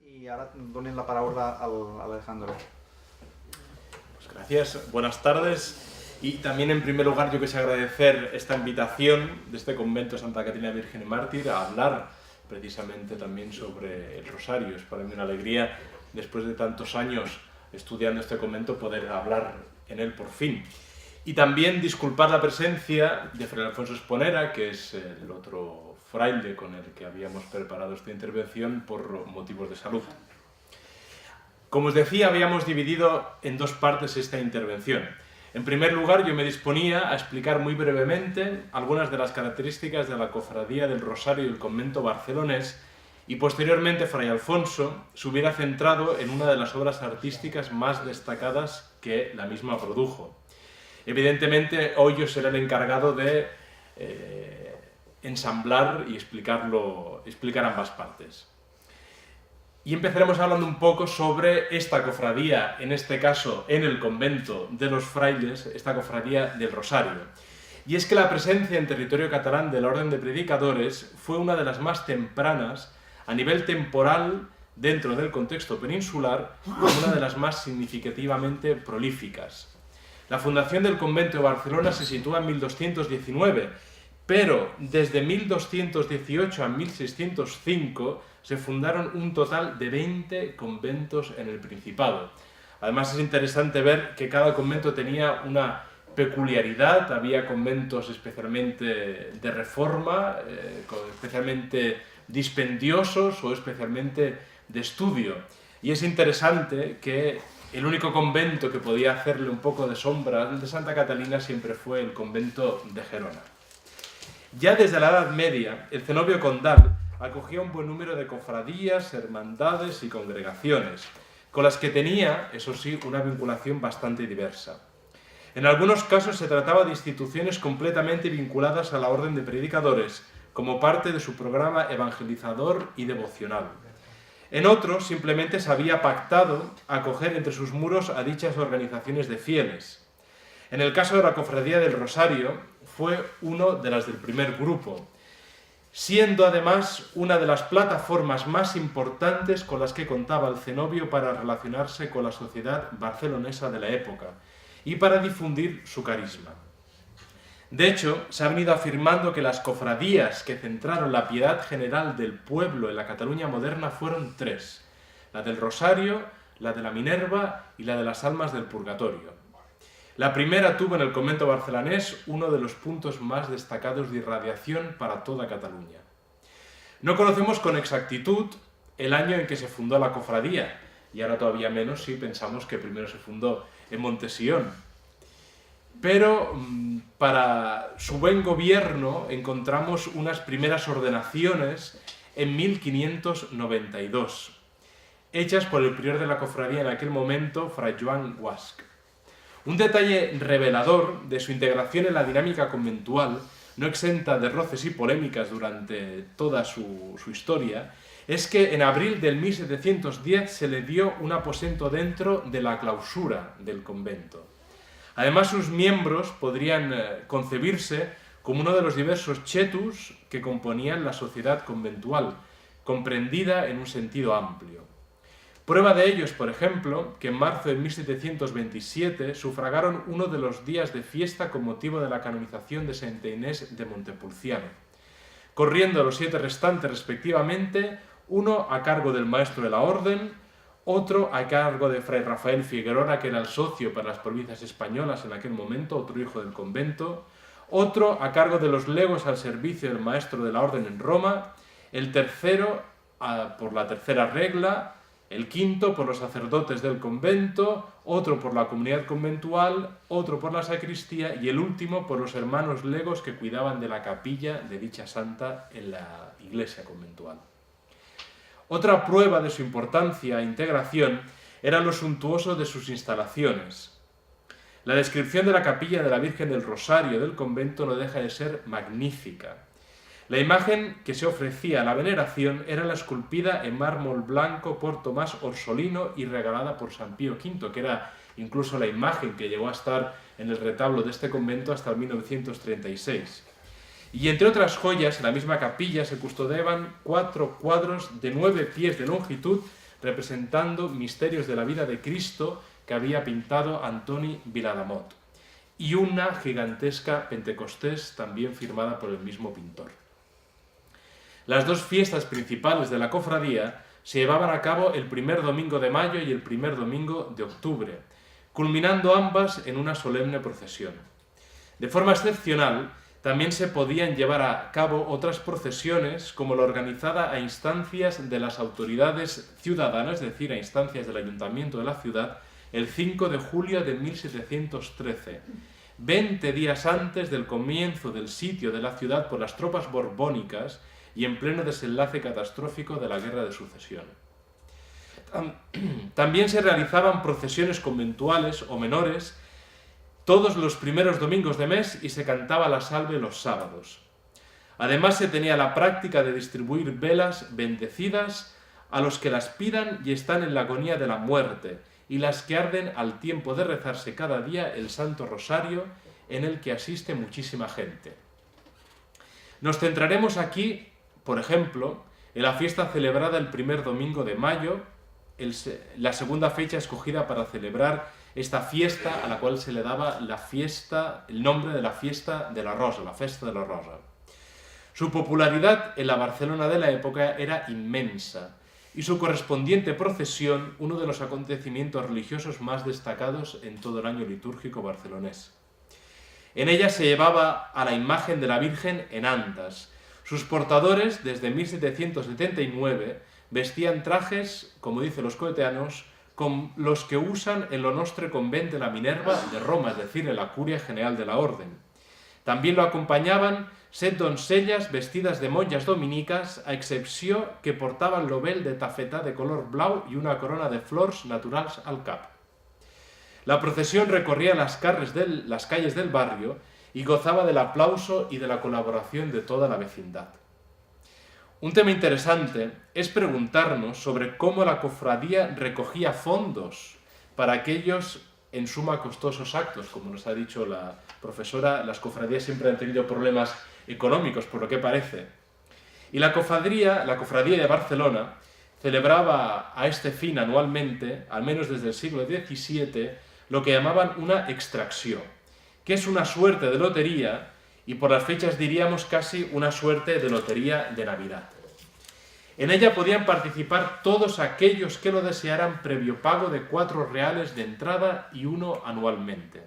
I ara donen la paraula al Alejandro. Pues gracias, buenas tardes. Y también en primer lugar yo quisiera agradecer esta invitación de este convento Santa Catarina Virgen y Mártir a hablar precisamente también sobre el Rosario. Es para mí una alegría, después de tantos años estudiando este convento, poder hablar en él por fin. Y también disculpar la presencia de Fray Alfonso Esponera, que es el otro fraile con el que habíamos preparado esta intervención por motivos de salud. Como os decía, habíamos dividido en dos partes esta intervención. En primer lugar, yo me disponía a explicar muy brevemente algunas de las características de la Cofradía del Rosario y el convento barcelonés, y posteriormente Fray Alfonso se hubiera centrado en una de las obras artísticas más destacadas que la misma produjo. Evidentemente, hoy yo seré el encargado de ensamblar y explicar ambas partes. Y empezaremos hablando un poco sobre esta cofradía, en este caso en el convento de los frailes, esta cofradía del Rosario. Y es que la presencia en territorio catalán de la Orden de Predicadores fue una de las más tempranas a nivel temporal dentro del contexto peninsular, y una de las más significativamente prolíficas. La fundación del convento de Barcelona se sitúa en 1219, pero desde 1218 a 1605 se fundaron un total de 20 conventos en el Principado. Además es interesante ver que cada convento tenía una peculiaridad. Había conventos especialmente de reforma, especialmente dispendiosos o especialmente de estudio. Y es interesante que el único convento que podía hacerle un poco de sombra al de Santa Catalina siempre fue el convento de Gerona. Ya desde la Edad Media, el cenobio condal acogía un buen número de cofradías, hermandades y congregaciones, con las que tenía, eso sí, una vinculación bastante diversa. En algunos casos se trataba de instituciones completamente vinculadas a la Orden de Predicadores, como parte de su programa evangelizador y devocional. En otros, simplemente se había pactado acoger entre sus muros a dichas organizaciones de fieles. En el caso de la Cofradía del Rosario, fue uno de las del primer grupo, siendo además una de las plataformas más importantes con las que contaba el cenobio para relacionarse con la sociedad barcelonesa de la época y para difundir su carisma. De hecho, se ha venido afirmando que las cofradías que centraron la piedad general del pueblo en la Cataluña moderna fueron tres: la del Rosario, la de la Minerva y la de las Almas del Purgatorio. La primera tuvo en el convento barcelonés uno de los puntos más destacados de irradiación para toda Cataluña. No conocemos con exactitud el año en que se fundó la cofradía, y ahora todavía menos si pensamos que primero se fundó en Montesión. Pero para su buen gobierno encontramos unas primeras ordenaciones en 1592, hechas por el prior de la cofradía en aquel momento, Fray Joan Guasch. Un detalle revelador de su integración en la dinámica conventual, no exenta de roces y polémicas durante toda su historia, es que en abril del 1710 se le dio un aposento dentro de la clausura del convento. Además, sus miembros podrían concebirse como uno de los diversos chetus que componían la sociedad conventual, comprendida en un sentido amplio. Prueba de ello es, por ejemplo, que en marzo de 1727 sufragaron uno de los días de fiesta con motivo de la canonización de Santa Inés de Montepulciano, corriendo los 7 restantes respectivamente, uno a cargo del maestro de la orden, otro a cargo de Fray Rafael Figueroa, que era el socio para las provincias españolas en aquel momento, otro hijo del convento, otro a cargo de los legos al servicio del maestro de la orden en Roma, el tercero por la tercera regla, el quinto por los sacerdotes del convento, otro por la comunidad conventual, otro por la sacristía y el último por los hermanos legos que cuidaban de la capilla de dicha santa en la iglesia conventual. Otra prueba de su importancia e integración era lo suntuoso de sus instalaciones. La descripción de la capilla de la Virgen del Rosario del convento no deja de ser magnífica. La imagen que se ofrecía a la veneración era la esculpida en mármol blanco por Tomás Orsolino y regalada por San Pío V, que era incluso la imagen que llegó a estar en el retablo de este convento hasta el 1936. Y entre otras joyas, en la misma capilla se custodiaban 4 cuadros de 9 pies de longitud representando misterios de la vida de Cristo que había pintado Antoni Viladamot, y una gigantesca Pentecostés también firmada por el mismo pintor. Las dos fiestas principales de la cofradía se llevaban a cabo el primer domingo de mayo y el primer domingo de octubre, culminando ambas en una solemne procesión. De forma excepcional, también se podían llevar a cabo otras procesiones, como la organizada a instancias de las autoridades ciudadanas, es decir, a instancias del ayuntamiento de la ciudad, el 5 de julio de 1713, 20 días antes del comienzo del sitio de la ciudad por las tropas borbónicas y en pleno desenlace catastrófico de la Guerra de Sucesión. También se realizaban procesiones conventuales o menores todos los primeros domingos de mes y se cantaba la salve los sábados. Además se tenía la práctica de distribuir velas bendecidas a los que las pidan y están en la agonía de la muerte, y las que arden al tiempo de rezarse cada día el Santo Rosario, en el que asiste muchísima gente. Nos centraremos aquí, por ejemplo, en la fiesta celebrada el primer domingo de mayo, la segunda fecha escogida para celebrar esta fiesta, a la cual se le daba el nombre de la fiesta de la Rosa, la Festa de la Rosa. Su popularidad en la Barcelona de la época era inmensa, y su correspondiente procesión, uno de los acontecimientos religiosos más destacados en todo el año litúrgico barcelonés. En ella se llevaba a la imagen de la Virgen en andas. Sus portadores, desde 1779, vestían trajes, como dicen los coetáneos, con los que usan en lo nostre convent de la Minerva de Roma, es decir, en la Curia General de la Orden. También lo acompañaban 7 doncellas vestidas de monjas dominicas, a excepció que portaven l'obel de tafetà de color blau y una corona de flors naturals al cap. La procesión recorría las calles del barrio y gozaba del aplauso y de la colaboración de toda la vecindad. Un tema interesante es preguntarnos sobre cómo la cofradía recogía fondos para aquellos en suma costosos actos. Como nos ha dicho la profesora, las cofradías siempre han tenido problemas económicos, por lo que parece. Y la cofradía de Barcelona celebraba a este fin anualmente, al menos desde el siglo XVII, lo que llamaban una extracción, que es una suerte de lotería, y por las fechas diríamos casi una suerte de lotería de Navidad. En ella podían participar todos aquellos que lo desearan previo pago de 4 reales de entrada y 1 anualmente.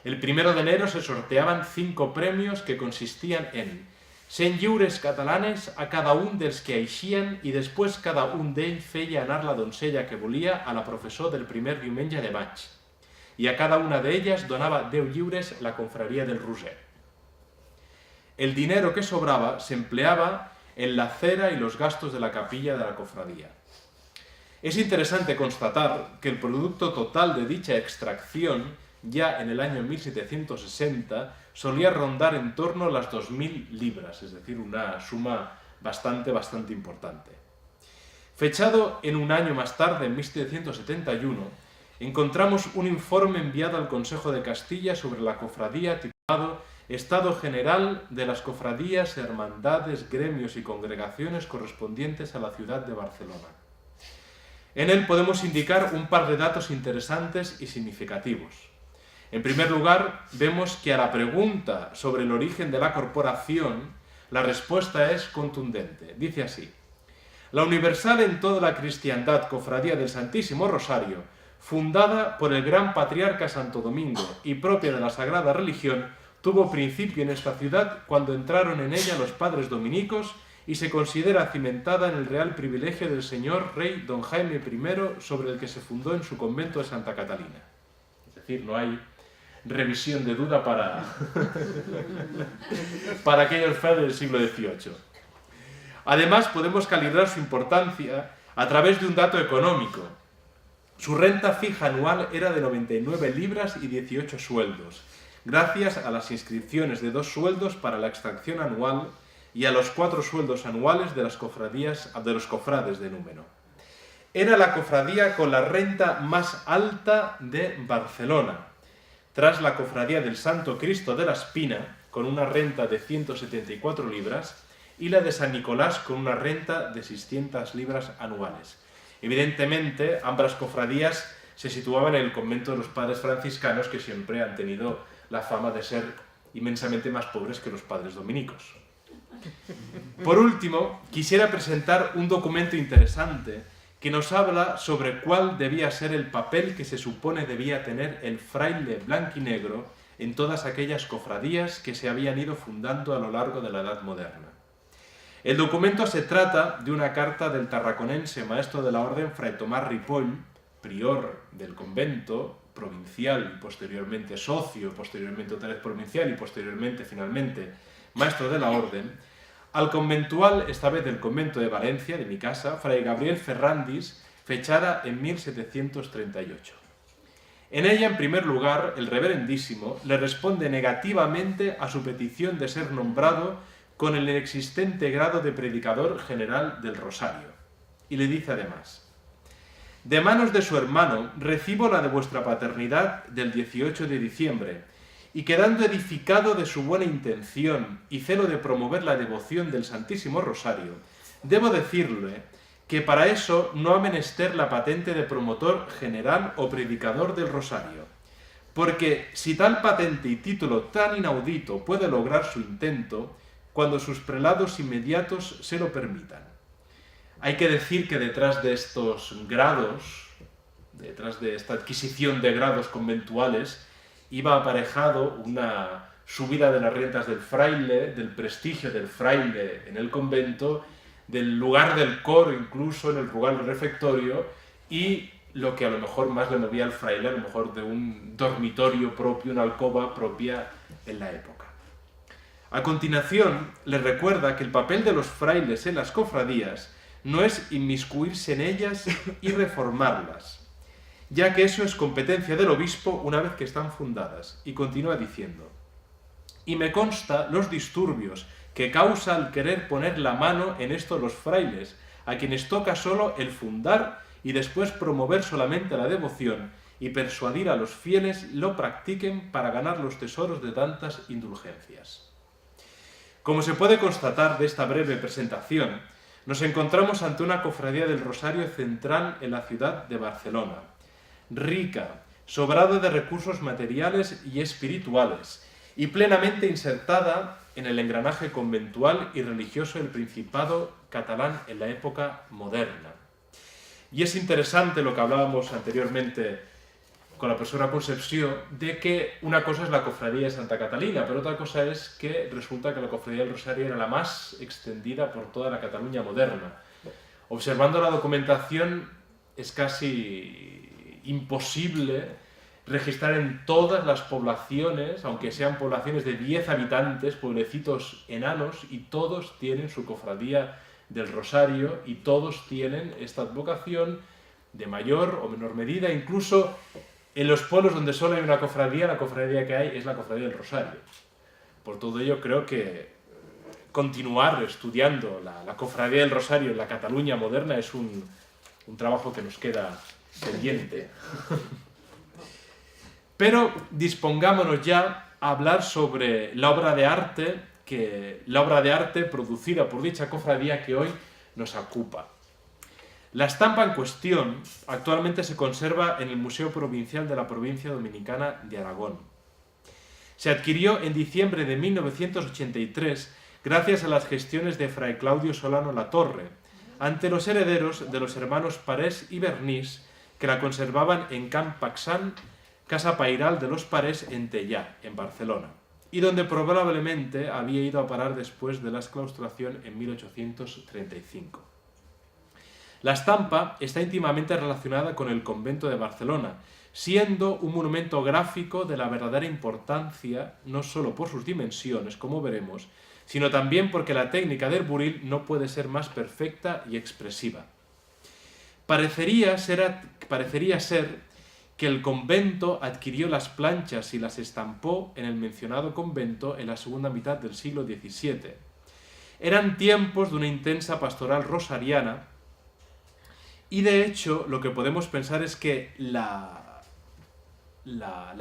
El 1 de enero se sorteaban 5 premios que consistían en 100 lliures catalanes a cada un dels que eixien i després cada un d'ells feia anar la doncella que volia a la professó del primer diumenge de maig, i a cada una d'elles donava 10 lliures la confraria del Roser. El dinero que sobraba se empleaba en la cera y los gastos de la capilla de la cofradía. Es interesante constatar que el producto total de dicha extracción, ya en el año 1760, solía rondar en torno a las 2.000 libras, es decir, una suma bastante importante. Fechado en un año más tarde, en 1771, encontramos un informe enviado al Consejo de Castilla sobre la cofradía titulado Estado General de las Cofradías, Hermandades, Gremios y Congregaciones correspondientes a la ciudad de Barcelona. En él podemos indicar un par de datos interesantes y significativos. En primer lugar, vemos que a la pregunta sobre el origen de la corporación, la respuesta es contundente. Dice así: la universal en toda la cristiandad Cofradía del Santísimo Rosario, fundada por el gran patriarca Santo Domingo y propia de la Sagrada Religión, tuvo principio en esta ciudad cuando entraron en ella los padres dominicos y se considera cimentada en el real privilegio del señor rey don Jaime I, sobre el que se fundó en su convento de Santa Catalina. Es decir, no hay revisión de duda para aquellos padres del siglo XVIII. Además, podemos calibrar su importancia a través de un dato económico. Su renta fija anual era de 99 libras y 18 sueldos, gracias a las inscripciones de 2 sueldos para la extracción anual y a los 4 sueldos anuales de los cofrades de número. Era la cofradía con la renta más alta de Barcelona, tras la cofradía del Santo Cristo de la Espina, con una renta de 174 libras, y la de San Nicolás, con una renta de 600 libras anuales. Evidentemente, ambas cofradías se situaban en el convento de los padres franciscanos, que siempre han tenido la fama de ser inmensamente más pobres que los padres dominicos. Por último, quisiera presentar un documento interesante que nos habla sobre cuál debía ser el papel que se supone debía tener el fraile blanquinegro en todas aquellas cofradías que se habían ido fundando a lo largo de la Edad Moderna. El documento se trata de una carta del tarraconense maestro de la orden Fray Tomás Ripoll, prior del convento, provincial y posteriormente socio, posteriormente otra vez provincial y posteriormente, finalmente, maestro de la orden, al conventual, esta vez del convento de Valencia, de mi casa, Fray Gabriel Ferrandis, fechada en 1738. En ella, en primer lugar, el reverendísimo le responde negativamente a su petición de ser nombrado con el inexistente grado de predicador general del Rosario. Y le dice además: de manos de su hermano recibo la de vuestra paternidad del 18 de diciembre, y quedando edificado de su buena intención y celo de promover la devoción del Santísimo Rosario, debo decirle que para eso no ha menester la patente de promotor general o predicador del Rosario, porque si tal patente y título tan inaudito puede lograr su intento, cuando sus prelados inmediatos se lo permitan. Hay que decir que detrás de estos grados, detrás de esta adquisición de grados conventuales, iba aparejado una subida de las rentas del fraile, del prestigio del fraile en el convento, del lugar del coro incluso en el lugar del refectorio, y lo que a lo mejor más le movía al fraile, a lo mejor de un dormitorio propio, una alcoba propia en la época. A continuación, le recuerda que el papel de los frailes en las cofradías no es inmiscuirse en ellas y reformarlas, ya que eso es competencia del obispo una vez que están fundadas, y continúa diciendo: y me consta los disturbios que causa al querer poner la mano en esto los frailes, a quienes toca solo el fundar y después promover solamente la devoción y persuadir a los fieles lo practiquen para ganar los tesoros de tantas indulgencias. Como se puede constatar de esta breve presentación, nos encontramos ante una cofradía del Rosario central en la ciudad de Barcelona, rica, sobrada de recursos materiales y espirituales, y plenamente insertada en el engranaje conventual y religioso del Principado catalán en la época moderna. Y es interesante lo que hablábamos anteriormente con la profesora Concepció, de que una cosa es la cofradía de Santa Catalina, pero otra cosa es que resulta que la cofradía del Rosario era la más extendida por toda la Cataluña moderna. Observando la documentación, es casi imposible registrar en todas las poblaciones, aunque sean poblaciones de 10 habitantes, pueblecitos enanos, y todos tienen su cofradía del Rosario y todos tienen esta advocación de mayor o menor medida. Incluso en los pueblos donde solo hay una cofradía, la cofradía que hay es la cofradía del Rosario. Por todo ello, creo que continuar estudiando la cofradía del Rosario en la Cataluña moderna es un trabajo que nos queda pendiente. Pero dispongámonos ya a hablar sobre la obra de arte producida por dicha cofradía que hoy nos ocupa. La estampa en cuestión actualmente se conserva en el Museo Provincial de la Provincia Dominicana de Aragón. Se adquirió en diciembre de 1983 gracias a las gestiones de Fray Claudio Solano Latorre, ante los herederos de los hermanos Parés y Bernís, que la conservaban en Can Paxán, casa pairal de los Parés en Tellà, en Barcelona, y donde probablemente había ido a parar después de la exclaustración en 1835. La estampa está íntimamente relacionada con el convento de Barcelona, siendo un monumento gráfico de la verdadera importancia, no solo por sus dimensiones, como veremos, sino también porque la técnica del buril no puede ser más perfecta y expresiva. Parecería ser que el convento adquirió las planchas y las estampó en el mencionado convento en la segunda mitad del siglo XVII. Eran tiempos de una intensa pastoral rosariana, y de hecho lo que podemos pensar es que la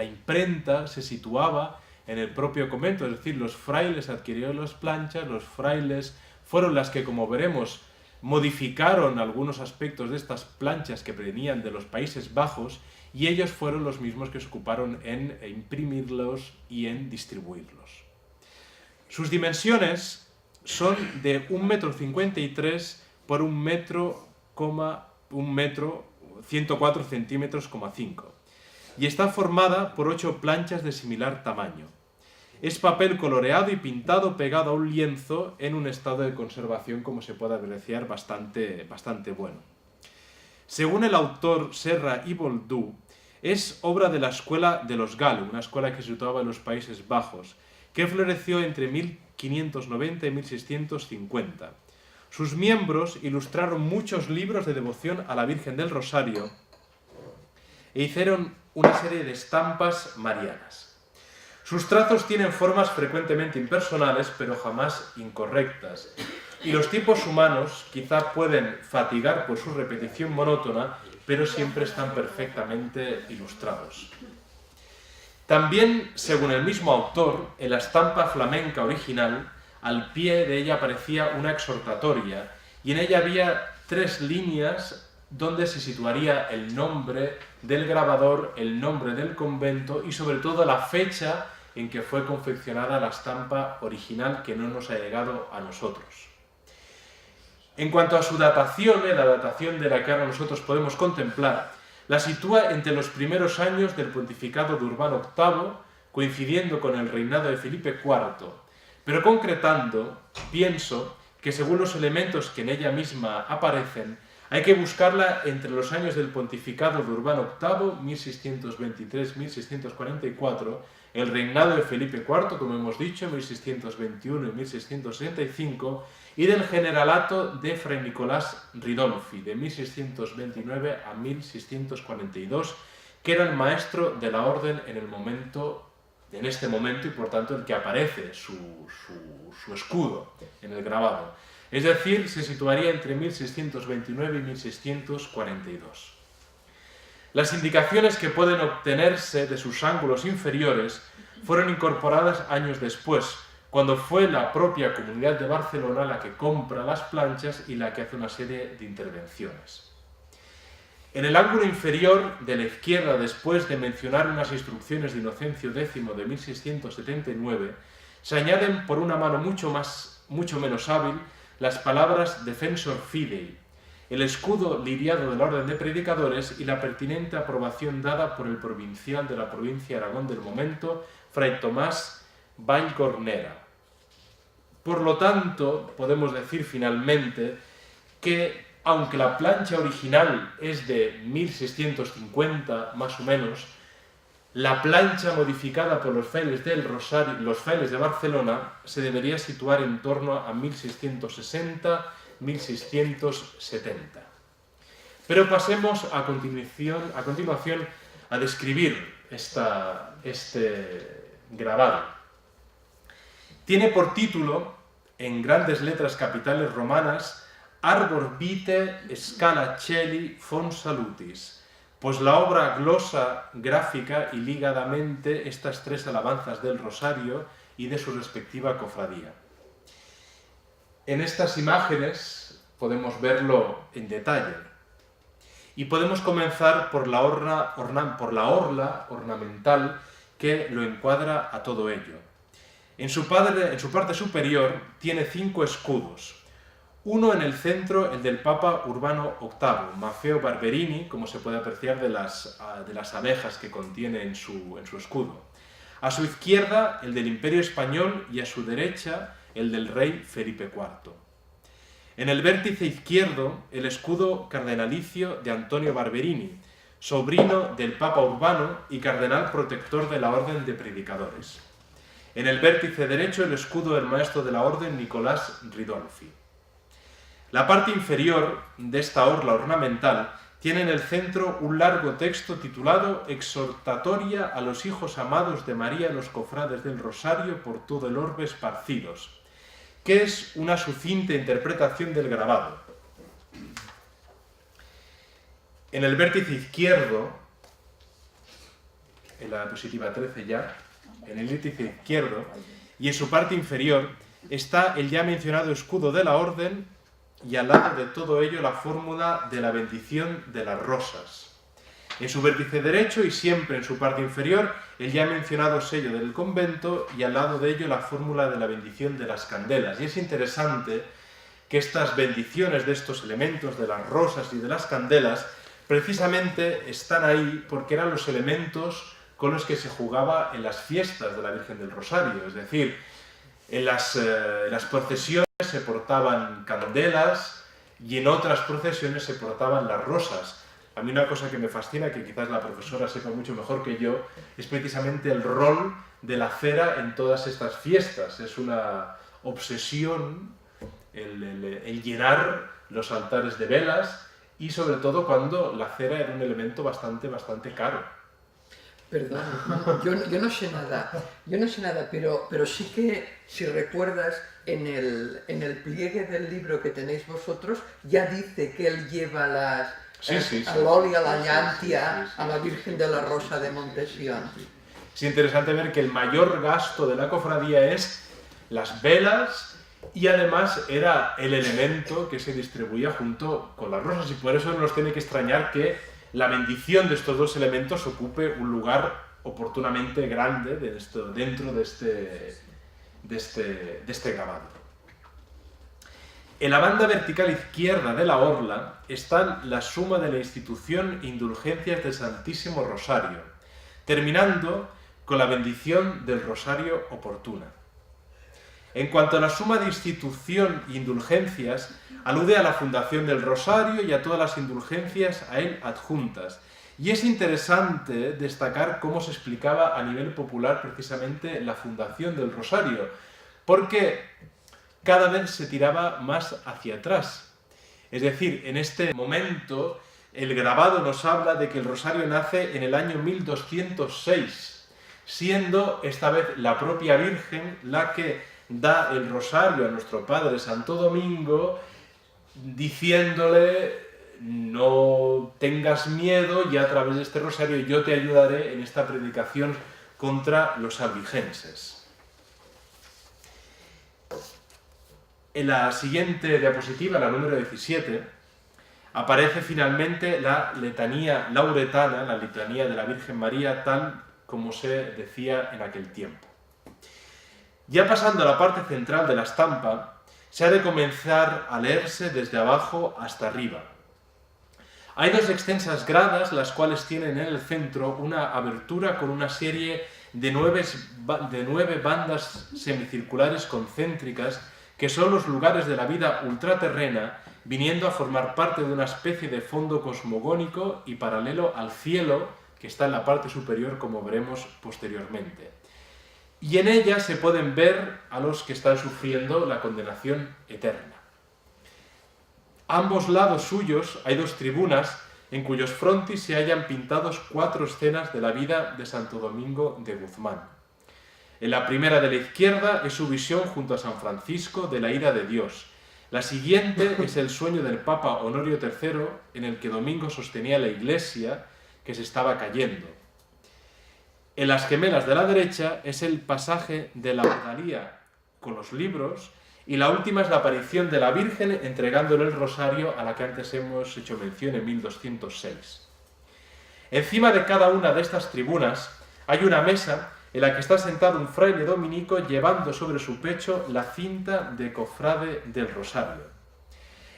imprenta se situaba en el propio convento, es decir, los frailes adquirieron las planchas, los frailes fueron las que, como veremos, modificaron algunos aspectos de estas planchas que venían de los Países Bajos y ellos fueron los mismos que se ocuparon en imprimirlos y en distribuirlos. Sus dimensiones son de 1,53 m por 1 metro 104 centímetros, y está formada por 8 planchas de similar tamaño. Es papel coloreado y pintado pegado a un lienzo en un estado de conservación, como se puede apreciar, bastante bueno. Según el autor Serra y Boldú, es obra de la escuela de los Galo, una escuela que se situaba en los Países Bajos, que floreció entre 1590 y 1650. Sus miembros ilustraron muchos libros de devoción a la Virgen del Rosario e hicieron una serie de estampas marianas. Sus trazos tienen formas frecuentemente impersonales, pero jamás incorrectas, y los tipos humanos quizá pueden fatigar por su repetición monótona, pero siempre están perfectamente ilustrados. También, según el mismo autor, en la estampa flamenca original, al pie de ella aparecía una exhortatoria, y en ella había 3 líneas donde se situaría el nombre del grabador, el nombre del convento y sobre todo la fecha en que fue confeccionada la estampa original, que no nos ha llegado a nosotros. En cuanto a su datación, la datación de la que ahora nosotros podemos contemplar, la sitúa entre los primeros años del pontificado de Urbano VIII, coincidiendo con el reinado de Felipe IV, pero concretando, pienso que según los elementos que en ella misma aparecen, hay que buscarla entre los años del pontificado de Urbano VIII, 1623-1644, el reinado de Felipe IV, como hemos dicho, 1621 y 1665, y del generalato de Fray Nicolás Ridolfi, de 1629 a 1642, que era el maestro de la orden en este momento, y por tanto el que aparece su escudo en el grabado. Es decir, se situaría entre 1629 y 1642. Las indicaciones que pueden obtenerse de sus ángulos inferiores fueron incorporadas años después, cuando fue la propia Comunidad de Barcelona la que compra las planchas y la que hace una serie de intervenciones. En el ángulo inferior de la izquierda, después de mencionar unas instrucciones de Inocencio X de 1679, se añaden por una mano mucho menos hábil las palabras Defensor Fidei, el escudo liriado de la Orden de Predicadores y la pertinente aprobación dada por el provincial de la provincia de Aragón del momento, Fray Tomás Vallcornera. Por lo tanto, podemos decir finalmente que, aunque la plancha original es de 1650, más o menos, la plancha modificada por los frailes del Rosario, los frailes de Barcelona, se debería situar en torno a 1660-1670. Pero pasemos a continuación a describir este grabado. Tiene por título, en grandes letras capitales romanas, Arbor vitae scala Celi fons salutis, pues la obra glosa gráfica y ligadamente estas 3 alabanzas del Rosario y de su respectiva cofradía. En estas imágenes podemos verlo en detalle y podemos comenzar por la orla ornamental que lo encuadra a todo ello. En su parte superior tiene 5 escudos. Uno en el centro, el del Papa Urbano VIII, Maffeo Barberini, como se puede apreciar de las abejas que contiene en su escudo. A su izquierda, el del Imperio Español, y a su derecha, el del rey Felipe IV. En el vértice izquierdo, el escudo cardenalicio de Antonio Barberini, sobrino del Papa Urbano y cardenal protector de la Orden de Predicadores. En el vértice derecho, el escudo del maestro de la Orden, Nicolás Ridolfi. La parte inferior de esta orla ornamental tiene en el centro un largo texto titulado Exhortatoria a los hijos amados de María, los cofrades del Rosario por todo el orbe esparcidos, que es una sucinta interpretación del grabado. En el vértice izquierdo, en la diapositiva 13 ya, en el vértice izquierdo y en su parte inferior está el ya mencionado escudo de la Orden y al lado de todo ello la fórmula de la bendición de las rosas. En su vértice derecho y siempre en su parte inferior, el ya mencionado sello del convento y al lado de ello la fórmula de la bendición de las candelas. Y es interesante que estas bendiciones de estos elementos, de las rosas y de las candelas, precisamente están ahí porque eran los elementos con los que se jugaba en las fiestas de la Virgen del Rosario. Es decir, en las procesiones se portaban candelas y en otras procesiones se portaban las rosas. A mí una cosa que me fascina, que quizás la profesora sepa mucho mejor que yo, es precisamente el rol de la cera en todas estas fiestas. Es una obsesión el llenar los altares de velas y sobre todo cuando la cera era un elemento bastante caro. Perdón, yo no sé nada, pero sí que, si recuerdas, en el pliegue del libro que tenéis vosotros, ya dice que él lleva al óleo, a la llantia, a la Virgen de la Rosa de Montesión. Es interesante ver que el mayor gasto de la cofradía es las velas y además era el elemento que se distribuía junto con las rosas y por eso no nos tiene que extrañar que la bendición de estos dos elementos ocupe un lugar oportunamente grande dentro de este grabado. En la banda vertical izquierda de la orla están la suma de la institución e indulgencias del Santísimo Rosario, terminando con la bendición del Rosario oportuna. En cuanto a la suma de institución e indulgencias, alude a la fundación del Rosario y a todas las indulgencias a él adjuntas. Y es interesante destacar cómo se explicaba a nivel popular precisamente la fundación del Rosario, porque cada vez se tiraba más hacia atrás. Es decir, en este momento el grabado nos habla de que el Rosario nace en el año 1206, siendo esta vez la propia Virgen la que da el Rosario a nuestro Padre Santo Domingo, diciéndole: no tengas miedo y a través de este Rosario yo te ayudaré en esta predicación contra los albigenses. En la siguiente diapositiva, la número 17, aparece finalmente la letanía lauretana, la letanía de la Virgen María, tal como se decía en aquel tiempo. Ya pasando a la parte central de la estampa, se ha de comenzar a leerse desde abajo hasta arriba. Hay dos extensas gradas, las cuales tienen en el centro una abertura con una serie de nueve bandas semicirculares concéntricas, que son los lugares de la vida ultraterrena, viniendo a formar parte de una especie de fondo cosmogónico y paralelo al cielo, que está en la parte superior, como veremos posteriormente. Y en ella se pueden ver a los que están sufriendo la condenación eterna. A ambos lados suyos hay dos tribunas, en cuyos frontis se hallan pintados 4 escenas de la vida de Santo Domingo de Guzmán. En la primera de la izquierda es su visión junto a San Francisco de la ira de Dios. La siguiente es el sueño del Papa Honorio III, en el que Domingo sostenía la iglesia que se estaba cayendo. En las gemelas de la derecha es el pasaje de la Odalía con los libros y la última es la aparición de la Virgen entregándole el rosario a la que antes hemos hecho mención en 1206. Encima de cada una de estas tribunas hay una mesa en la que está sentado un fraile dominico llevando sobre su pecho la cinta de cofrade del rosario.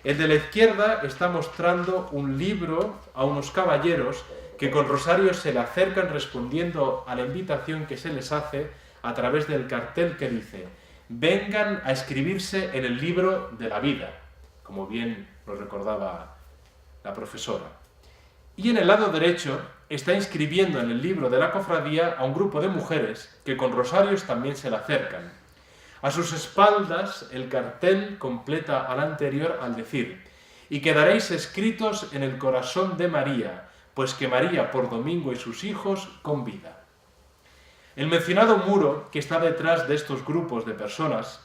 El de la izquierda está mostrando un libro a unos caballeros que con rosarios se le acercan respondiendo a la invitación que se les hace a través del cartel que dice: vengan a escribirse en el libro de la vida, como bien lo recordaba la profesora. Y en el lado derecho está inscribiendo en el libro de la cofradía a un grupo de mujeres que con rosarios también se le acercan. A sus espaldas el cartel completa al anterior al decir: y quedaréis escritos en el corazón de María, pues que María por Domingo y sus hijos convida. El mencionado muro que está detrás de estos grupos de personas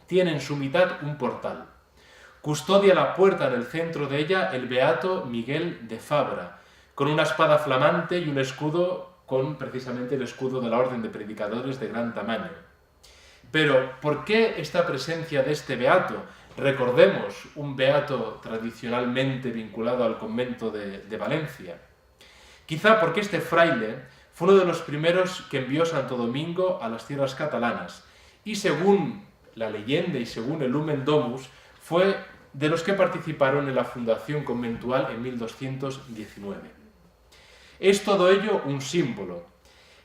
tiene en su mitad un portal. Custodia la puerta en el centro de ella el beato Miguel de Fabra, con una espada flamante y un escudo con precisamente el escudo de la Orden de Predicadores de gran tamaño. Pero, ¿por qué esta presencia de este beato? Recordemos un beato tradicionalmente vinculado al convento de Valencia. Quizá porque este fraile fue uno de los primeros que envió Santo Domingo a las tierras catalanas y, según la leyenda y según el Lumen Domus, fue de los que participaron en la fundación conventual en 1219. Es todo ello un símbolo.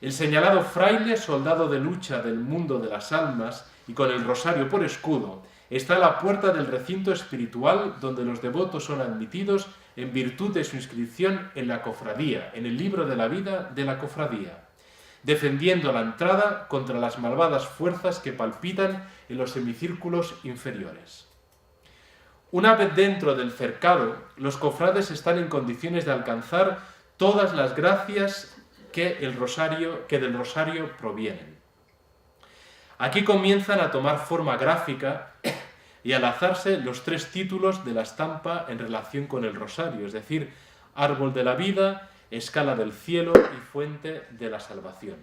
El señalado fraile, soldado de lucha del mundo de las almas y con el rosario por escudo, está a la puerta del recinto espiritual donde los devotos son admitidos en virtud de su inscripción en la cofradía, en el libro de la vida de la cofradía, defendiendo la entrada contra las malvadas fuerzas que palpitan en los semicírculos inferiores. Una vez dentro del cercado, los cofrades están en condiciones de alcanzar todas las gracias que del rosario provienen. Aquí comienzan a tomar forma gráfica y a alzarse los 3 títulos de la estampa en relación con el rosario, es decir, árbol de la vida, escala del cielo y fuente de la salvación.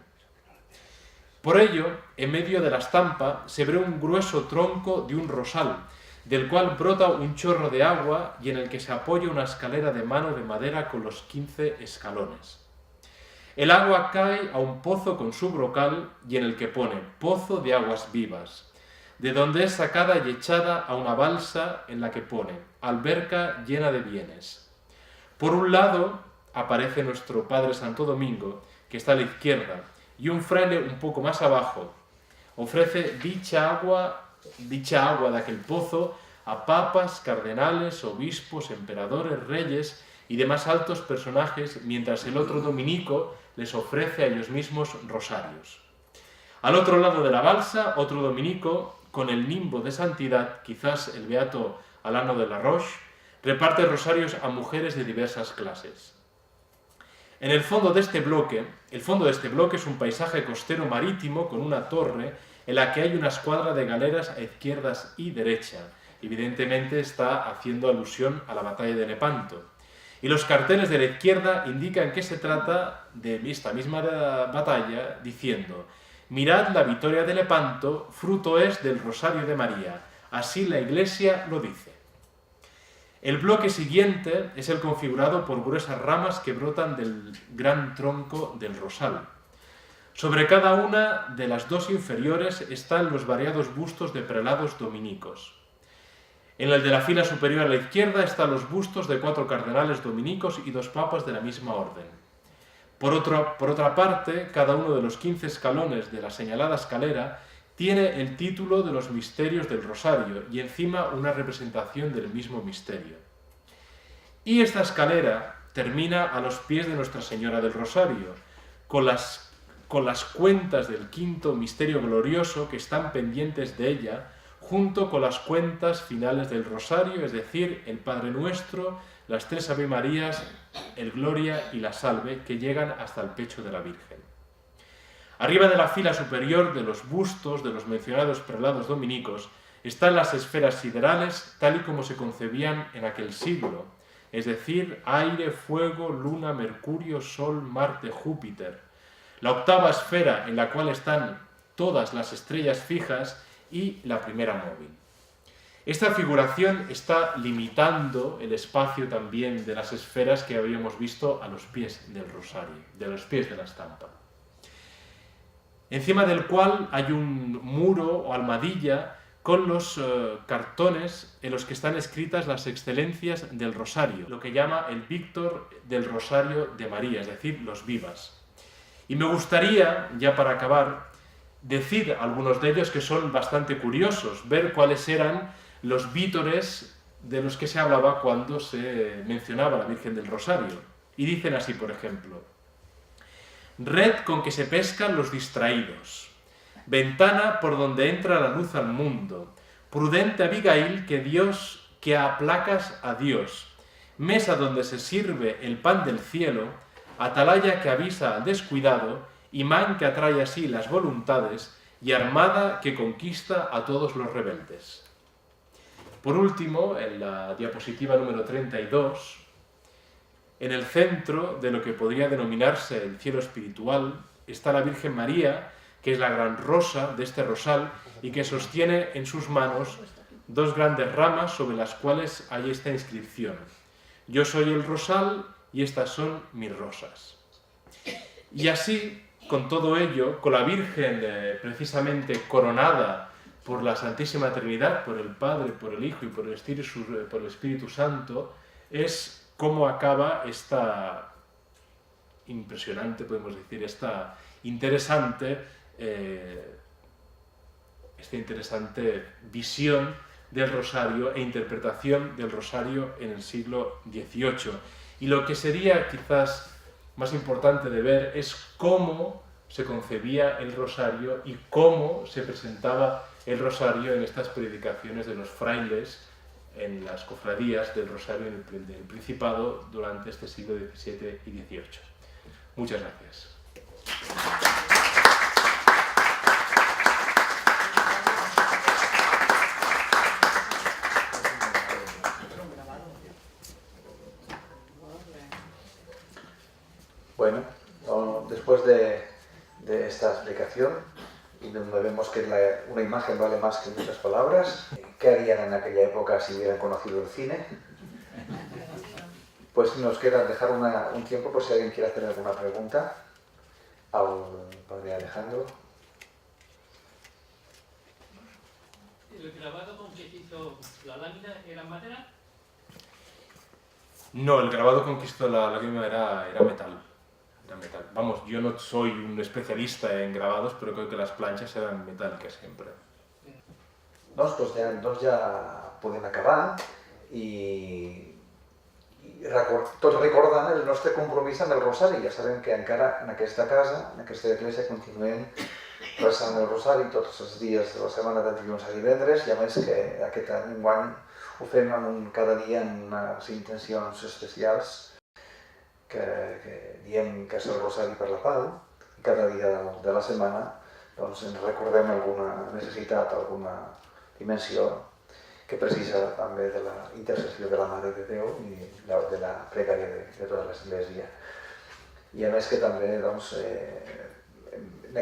Por ello, en medio de la estampa se ve un grueso tronco de un rosal, del cual brota un chorro de agua y en el que se apoya una escalera de mano de madera con los 15 escalones. El agua cae a un pozo con su brocal y en el que pone pozo de aguas vivas, de donde es sacada y echada a una balsa en la que pone alberca llena de bienes. Por un lado aparece nuestro Padre Santo Domingo, que está a la izquierda, y un fraile un poco más abajo ofrece dicha agua de aquel pozo a papas, cardenales, obispos, emperadores, reyes y demás altos personajes, mientras el otro dominico les ofrece a ellos mismos rosarios. Al otro lado de la balsa, otro dominico, con el nimbo de santidad, quizás el beato Alano de la Roche, reparte rosarios a mujeres de diversas clases. En el fondo de este bloque es un paisaje costero marítimo con una torre en la que hay una escuadra de galeras a izquierdas y derecha. Evidentemente está haciendo alusión a la batalla de Lepanto. Y los carteles de la izquierda indican que se trata de esta misma batalla, diciendo: mirad la victoria de Lepanto, fruto es del Rosario de María. Así la Iglesia lo dice. El bloque siguiente es el configurado por gruesas ramas que brotan del gran tronco del rosal. Sobre cada una de las 2 inferiores están los variados bustos de prelados dominicos. En el de la fila superior a la izquierda están los bustos de 4 cardenales dominicos y 2 papas de la misma orden. Por otra parte, cada uno de los 15 escalones de la señalada escalera tiene el título de los misterios del Rosario y encima una representación del mismo misterio. Y esta escalera termina a los pies de Nuestra Señora del Rosario, con las cuentas del 5º misterio glorioso que están pendientes de ella, junto con las cuentas finales del Rosario, es decir, el Padre Nuestro, las 3 Ave Marías, el Gloria y la Salve, que llegan hasta el pecho de la Virgen. Arriba de la fila superior de los bustos de los mencionados prelados dominicos están las esferas siderales tal y como se concebían en aquel siglo, es decir, aire, fuego, luna, mercurio, sol, Marte, Júpiter. La octava esfera en la cual están todas las estrellas fijas y la primera móvil. Esta figuración está limitando el espacio también de las esferas que habíamos visto a los pies del rosario, de los pies de la estampa. Encima del cual hay un muro o almohadilla con los cartones en los que están escritas las excelencias del rosario, lo que llama el Víctor del Rosario de María, es decir, los vivas. Y me gustaría, ya para acabar, decir algunos de ellos que son bastante curiosos, ver cuáles eran los vítores de los que se hablaba cuando se mencionaba a la Virgen del Rosario. Y dicen así, por ejemplo: red con que se pescan los distraídos, ventana por donde entra la luz al mundo, prudente Abigail que aplacas a Dios, mesa donde se sirve el pan del cielo, atalaya que avisa al descuidado, imán que atrae así las voluntades y armada que conquista a todos los rebeldes. Por último, en la diapositiva número 32, en el centro de lo que podría denominarse el cielo espiritual, está la Virgen María, que es la gran rosa de este rosal y que sostiene en sus manos dos grandes ramas sobre las cuales hay esta inscripción. Yo soy el rosal y estas son mis rosas. Y así, con todo ello, con la Virgen precisamente coronada por la Santísima Trinidad, por el Padre, por el Hijo y por el Espíritu Santo, es como acaba esta impresionante, podemos decir, esta interesante visión del rosario e interpretación del rosario en el siglo XVIII. Y lo que sería quizás más importante de ver es cómo se concebía el rosario y cómo se presentaba el rosario en estas predicaciones de los frailes en las cofradías del rosario del Principado durante este siglo XVII y XVIII. Muchas gracias. Bueno, después de esta explicación, y donde vemos que una imagen vale más que muchas palabras, ¿qué harían en aquella época si hubieran conocido el cine? Pues nos queda dejar un tiempo por si alguien quiere hacer alguna pregunta al padre Alejandro. ¿El grabado con que se hizo la lámina era madera? No, el grabado con que hizo la lámina era metal. Vamos, yo no soy un especialista en grabados, pero creo que las planxes eran metàl·liques sempre. Doncs ja podem acabar i tots recordant el nostre compromís amb el rosari. Ja sabem que encara en aquesta casa, en aquesta església, continuem rezant el rosari tots els dies de la setmana de dilluns a divendres, i a més que aquest any enguany ho fem cada dia amb unes intencions especials que diem que és el rosari per la pau. Cada dia de la setmana ens recordem alguna necessitat, alguna dimensió que precisa també de la intercessió de la Mare de Déu i de la pregària de tota l'Església. I a més que també en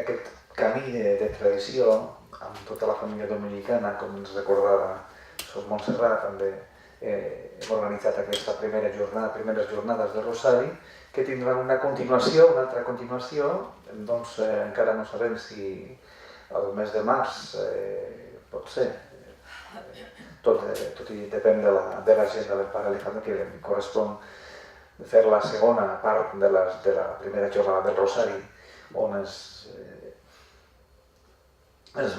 aquest camí de tradició, amb tota la família dominicana, com ens recordava Sor Montserrat, també hem organitzat aquesta primeres jornades de Rosari, que tindran una altra continuació, doncs encara no sabem si el mes de març pot ser. Tot i depèn de l'agenda del pare Alejandro, que correspon fer la segona part de la primera jornada del Rosari, on es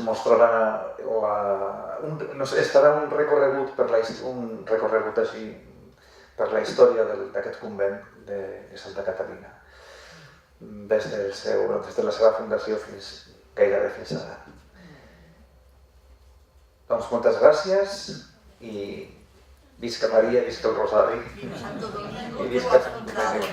mostrarà, estarà un recorregut així per la història d'aquest convent de Santa Catalina, des de la seva fundació gairebé fins ara. Doncs moltes gràcies i visca Maria, visca el Rosari i visca Sant Déu.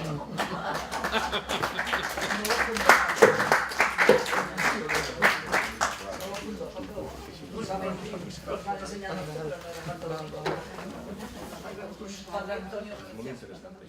Muy interesante.